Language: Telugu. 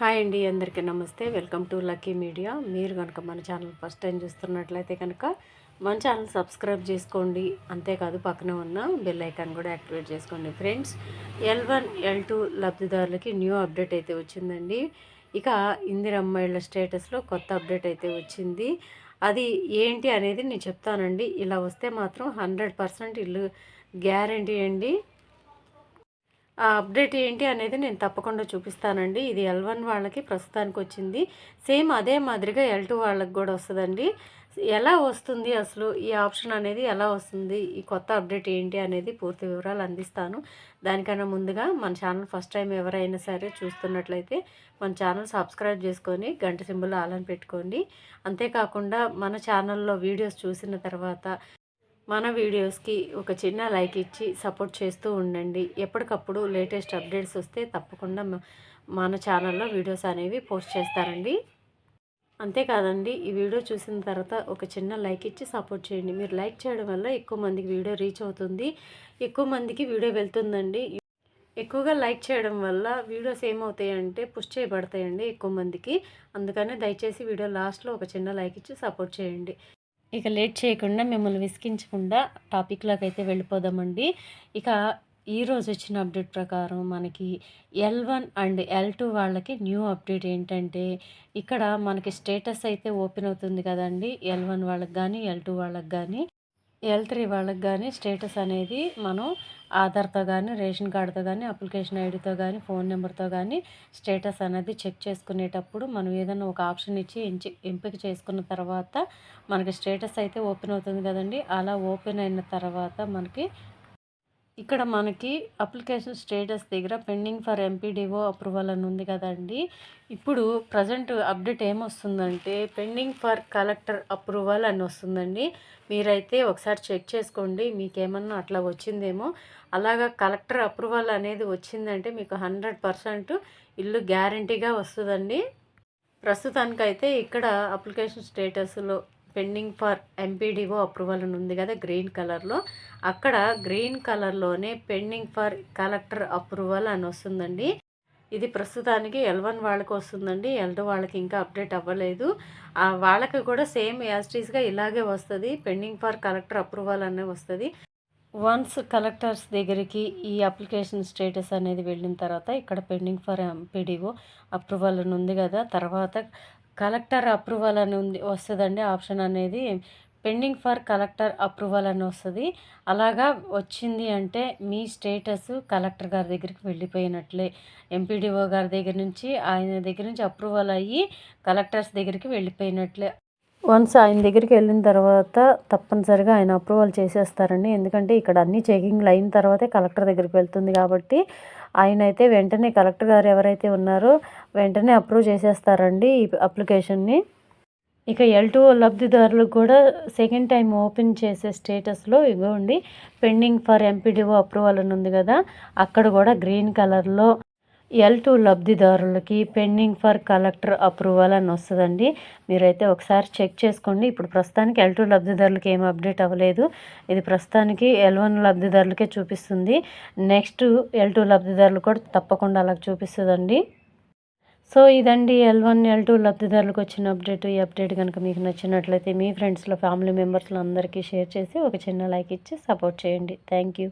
హాయ్ అండి, అందరికీ నమస్తే. Welcome to lucky media. మీరు కనుక మన ఛానల్ ఫస్ట్ టైం చూస్తున్నట్లయితే కనుక మన ఛానల్ సబ్స్క్రైబ్ చేసుకోండి. అంతేకాదు పక్కన ఉన్న బెల్ ఐకాన్ కూడా యాక్టివేట్ చేసుకోండి. ఫ్రెండ్స్, L1 L2 లబ్ధిదారులకి న్యూ అప్డేట్ అయితే వచ్చిందండి. ఇక ఇందిరమ్మ ఇళ్ళ స్టేటస్లో కొత్త అప్డేట్ అయితే వచ్చింది. అది ఏంటి అనేది నేను చెప్తానండి. ఇలా వస్తే మాత్రం 100% ఇల్లు గ్యారంటీ అండి. ఆ అప్డేట్ ఏంటి అనేది నేను తప్పకుండా చూపిస్తానండి. ఇది L1 వాళ్ళకి ప్రస్తుతానికి వచ్చింది. సేమ్ అదే మాదిరిగా L2 వాళ్ళకి కూడా వస్తుందండి. ఎలా వస్తుంది అసలు ఈ ఆప్షన్ అనేది ఎలా వస్తుంది, ఈ కొత్త అప్డేట్ ఏంటి అనేది పూర్తి వివరాలు అందిస్తాను. దానికన్నా ముందుగా మన ఛానల్ ఫస్ట్ టైం ఎవరైనా సరే చూస్తున్నట్లయితే మన ఛానల్ సబ్స్క్రైబ్ చేసుకొని గంట సింబల్ ఆల్ అని పెట్టుకోండి. అంతేకాకుండా మన ఛానల్లో వీడియోస్ చూసిన తర్వాత మన వీడియోస్కి ఒక చిన్న లైక్ ఇచ్చి సపోర్ట్ చేస్తూ ఉండండి. ఎప్పటికప్పుడు లేటెస్ట్ అప్డేట్స్ వస్తే తప్పకుండా మన ఛానల్లో వీడియోస్ అనేవి పోస్ట్ చేస్తారండి. అంతేకాదండి, ఈ వీడియో చూసిన తర్వాత ఒక చిన్న లైక్ ఇచ్చి సపోర్ట్ చేయండి. మీరు లైక్ చేయడం వల్ల ఎక్కువ మందికి వీడియో రీచ్ అవుతుంది, ఎక్కువ మందికి వీడియో వెళ్తుందండి. ఎక్కువగా లైక్ చేయడం వల్ల వీడియోస్ ఏమవుతాయంటే పుష్ చేయబడతాయండి ఎక్కువ మందికి. అందుకనే దయచేసి వీడియో లాస్ట్లో ఒక చిన్న లైక్ ఇచ్చి సపోర్ట్ చేయండి. ఇక లేట్ చేయకుండా మిమ్మల్ని విసిగించకుండా టాపిక్లోకి అయితే వెళ్ళిపోదామండి. ఇక ఈరోజు వచ్చిన అప్డేట్ ప్రకారం మనకి L1 అండ్ L2 వాళ్ళకి న్యూ అప్డేట్ ఏంటంటే, ఇక్కడ మనకి స్టేటస్ అయితే ఓపెన్ అవుతుంది కదండి. L1 వాళ్ళకి కానీ L2 వాళ్ళకి కానీ L3 వాళ్ళకి కానీ స్టేటస్ అనేది మనం ఆధార్తో కానీ, రేషన్ కార్డుతో కానీ, అప్లికేషన్ ఐడితో కానీ, ఫోన్ నెంబర్తో కానీ స్టేటస్ అనేది చెక్ చేసుకునేటప్పుడు మనం ఏదైనా ఒక ఆప్షన్ ఇచ్చి ఎంపిక చేసుకున్న తర్వాత మనకి స్టేటస్ అయితే ఓపెన్ అవుతుంది కదండి. అలా ఓపెన్ అయిన తర్వాత ఇక్కడ మనకి అప్లికేషన్ స్టేటస్ దగ్గర పెండింగ్ ఫర్ ఎంపీడీఓ అప్రూవల్ అని ఉంది కదండి. ఇప్పుడు ప్రజెంట్ అప్డేట్ ఏమొస్తుందంటే పెండింగ్ ఫర్ కలెక్టర్ అప్రూవల్ అని వస్తుందండి. మీరైతే ఒకసారి చెక్ చేసుకోండి, మీకేమన్నా అట్లా వచ్చిందేమో. అలాగా కలెక్టర్ అప్రూవల్ అనేది వచ్చిందంటే మీకు 100% ఇల్లు గ్యారంటీగా వస్తుందండి. ప్రస్తుతానికైతే ఇక్కడ అప్లికేషన్ స్టేటస్లో పెండింగ్ ఫర్ ఎంపీడీఓ అప్రూవల్ అని ఉంది కదా గ్రీన్ కలర్లో, అక్కడ గ్రీన్ కలర్లోనే పెండింగ్ ఫర్ కలెక్టర్ అప్రూవల్ అని వస్తుందండి. ఇది ప్రస్తుతానికి L1 వాళ్ళకి వస్తుందండి. L2 వాళ్ళకి ఇంకా అప్డేట్ అవ్వలేదు. వాళ్ళకి కూడా సేమ్ యాస్టీస్గా ఇలాగే వస్తుంది, పెండింగ్ ఫర్ కలెక్టర్ అప్రూవల్ అనే వస్తుంది. వన్స్ కలెక్టర్స్ దగ్గరికి ఈ అప్లికేషన్ స్టేటస్ అనేది వెళ్ళిన తర్వాత ఇక్కడ పెండింగ్ ఫర్ ఎంపీడీఓ అప్రూవల్ అని ఉంది కదా, తర్వాత కలెక్టర్ అప్రూవల్ అని వస్తుందండి. ఆప్షన్ అనేది పెండింగ్ ఫర్ కలెక్టర్ అప్రూవల్ అని వస్తుంది. అలాగా వచ్చింది అంటే మీ స్టేటస్ కలెక్టర్ గారి దగ్గరికి వెళ్ళిపోయినట్లే. ఎంపీడీఓ గారి దగ్గర నుంచి ఆయన దగ్గర నుంచి అప్రూవల్ అయ్యి కలెక్టర్స్ దగ్గరికి వెళ్ళిపోయినట్లే. వన్స్ ఆయన దగ్గరికి వెళ్ళిన తర్వాత తప్పనిసరిగా ఆయన అప్రూవల్ చేసేస్తారండి. ఎందుకంటే ఇక్కడ అన్ని చెకింగ్లు అయిన తర్వాతే కలెక్టర్ దగ్గరికి వెళ్తుంది కాబట్టి ఆయన అయితే వెంటనే కలెక్టర్ గారు ఎవరైతే ఉన్నారో వెంటనే అప్రూవ్ చేసేస్తారండి ఈ అప్లికేషన్ని. ఇక L2 లబ్ధిదారులకు కూడా సెకండ్ టైం ఓపెన్ చేసే స్టేటస్లో ఇవ్వండి పెండింగ్ ఫర్ ఎంపీడీఓ అప్రూవల్ అని ఉంది కదా, అక్కడ కూడా గ్రీన్ కలర్లో L2 లబ్ధిదారులకి పెండింగ్ ఫర్ కలెక్టర్ అప్రూవల్ అని వస్తుందండి. మీరైతే ఒకసారి చెక్ చేసుకోండి. ఇప్పుడు ప్రస్తుతానికి L2 లబ్ధిదారులకి ఏం అప్డేట్ అవ్వలేదు. ఇది ప్రస్తుతానికి L1 లబ్ధిదారులకే చూపిస్తుంది. నెక్స్ట్ L2 లబ్ధిదారులు కూడా తప్పకుండా అలా చూపిస్తుందండి. సో ఇదండి L1 L2 లబ్ధిదారులకు వచ్చిన అప్డేట్. ఈ అప్డేట్ కనుక మీకు నచ్చినట్లయితే మీ ఫ్రెండ్స్లో ఫ్యామిలీ మెంబర్స్లో అందరికీ షేర్ చేసి ఒక చిన్న లైక్ ఇచ్చి సపోర్ట్ చేయండి. Thank you.